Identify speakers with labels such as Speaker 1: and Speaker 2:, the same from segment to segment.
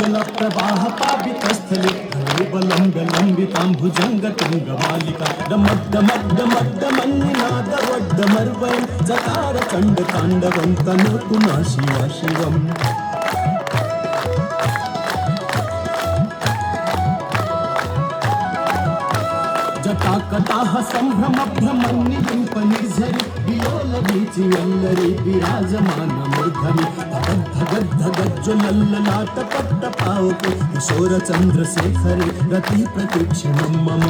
Speaker 1: प्रवाह पावितस्थले लंबितां भुजङ्गतुङ्गमालिका डमड्डमड्डमड्डमन्निनादवड्डमर्वयं चकार चण्डताण्डवं तनोतु नः शिवा शिवम् जटाकटाः सम्भ्रमभ्रमन्निलिम्पनिर्झरि विलोलवीचिवल्लरी विराजमानमूर्धनि धगद्धगद्धगज्ज्वलल्ललाटपट्टपावके किशोरचन्द्रशेखरे रति प्रतीक्षणं मम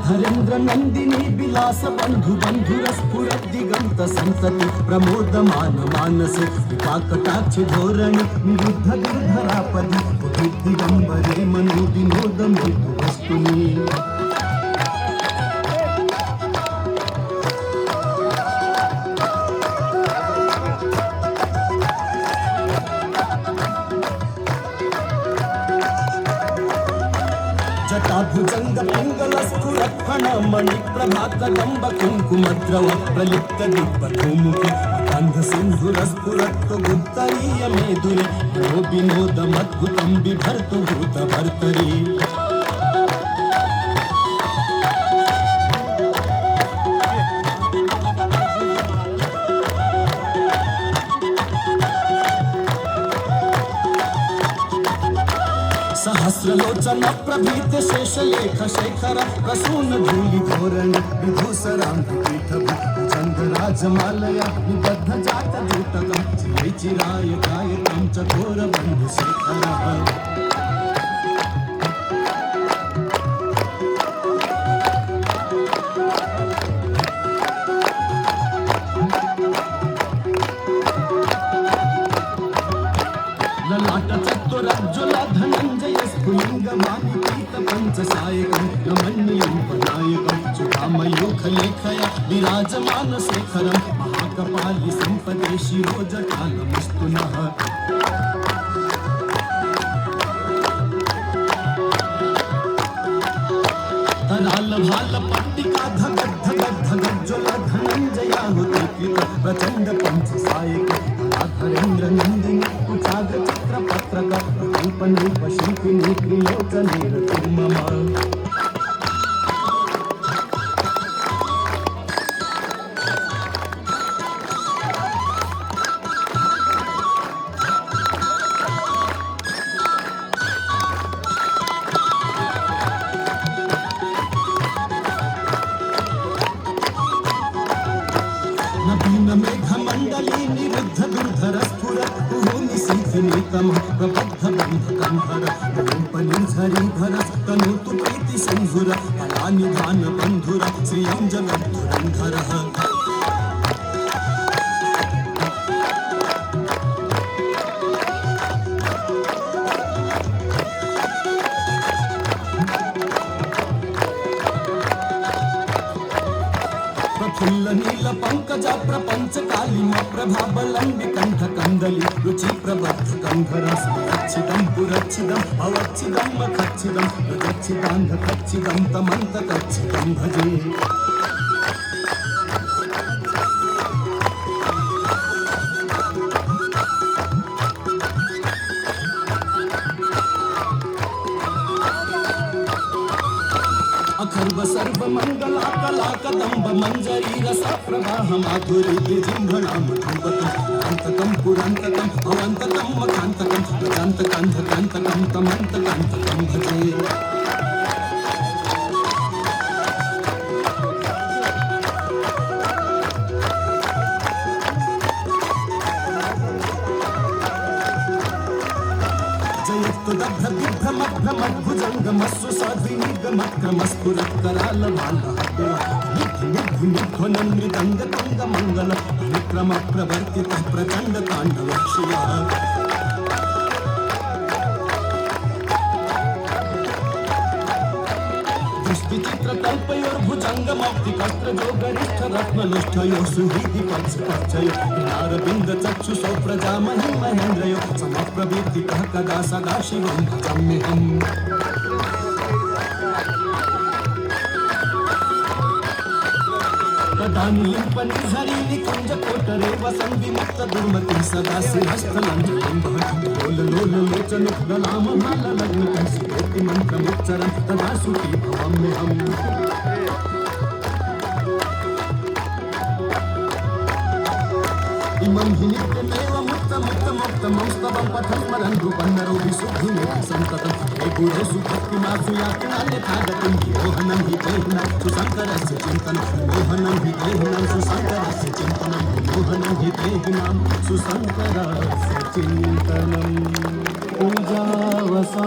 Speaker 1: धरेन्द्र नंदिनी विलास बंधु बंधुरस्फुरत् दिगंत संतति प्रमोदमान मानसे विपाकटाक्ष धोरणि निरुद्ध गिरधरापदि दिगंबरे मनु विनोद मृदु वस्तुनि जटाभुजंग पिंगलस्फुरत्फण मणिप्रभाकदंब कुंकुमद्रव प्रलिप्त दिग्बधूमुखि गंध सिंधुरस्फुरत्व गुप्तरीय मेदुरे मनो विनोदमद्भुतं बिभर्तु भूतभर्तरि सहस्रलोचन प्रभीत शेषलेख शेखर प्रसून धूलि धोरण विधूसरांगपीठ चंद्रराजमालया निबद्ध जात जूटकं चिराय गायकं चकोर बंधु शेखरः ललाट चतुरज्जुल धनंजय स्फुलिंगमानि पीत पंचसायकं रमणीयं पदायकं सुधामयूखलेखया विराजमान शेखरं महाकपालि संपदे शिरोजटालमस्तु नः तराल भाल पट्टिका धगद्धगद्धगज्ज्वल धनंजयाहुतिकृत प्रचंड पंचसायक धरेन्द्र नंदिनी कुचाग्र चित्रपत्रक कल्पनरूप शिल्पिनी त्रिलोचने मम नवीन मेघमण्डली निरुद्ध दुर्धर स्फुरत् कुहूनि सिंहनीतं प्रबद्ध बन्धकंधर कंपनिर्झरीधर तनोतु प्रीति संधुर फलानिधान बन्धुर श्रियं जगद्धुरन्धरः प्रफुल्ल नील पंकज प्रपंच कालिम प्रभाबलंबि कंठ कंदली रुचि प्रबद्ध कंधर स्मरच्छिदं पुरच्छिदं अवच्छिदं मखच्छिदं रजच्छिदांध खच्छिदं तमंत कच्छिदं भजे अखर्व सर्व मंगला कला कदंब मंजरी रस प्रवाह माधुरी विजिंभणाम धूपतम अंतकं पुरांतकं अवंतकं मकांतकं गजांतकांधकांतकं तमंतकांतकं भजे जयस्तुदभ्रमभ्रमद्भुजङ्गमस्सु साध्विनिगमक्रमस्फुरत्करालभालहव्यवा मृदङ्गतुङ्गमङ्गल विक्रमप्रवर्तितः प्रचण्डताण्डवशिवा दृष्टिचित्रकल्पयोर्भुजङ्गमौक्तिकस्त्रजो गरिष्ठ रत्ननिष्ठयो सुहृदि पक्षयो नारविन्द चक्षुषो प्रजामहि महेन्द्रयो समप्रभृतिकः कदा सदा शिवं भजाम्यहम् दानी पण झरी निकुंज कोटरे वसन विमुक्त दुर्मती सदा सिंहस्थलं लोल लोल लोचन गलाम माल लग्न कंसी मंत्र मुच्चरं तदा सुखी भवम्यहम् इमं हि नित्यमेव मुक्तमुक्तमुक्तमं स्तवं पठन् स्मरन् ध्रुवन्नरो विशुद्धिमेकं सन्ततं हे गुरुषु भक्तिमासु यातनान्यथागतिं मोहनं हि देहिनं सुशङ्करस्य चिन्तनं मोहनं हि देहिनं सुशङ्करस्य चिन्तनं मोहनं हि देहिनं सुशङ्करस्य चिन्तनं पूजावसा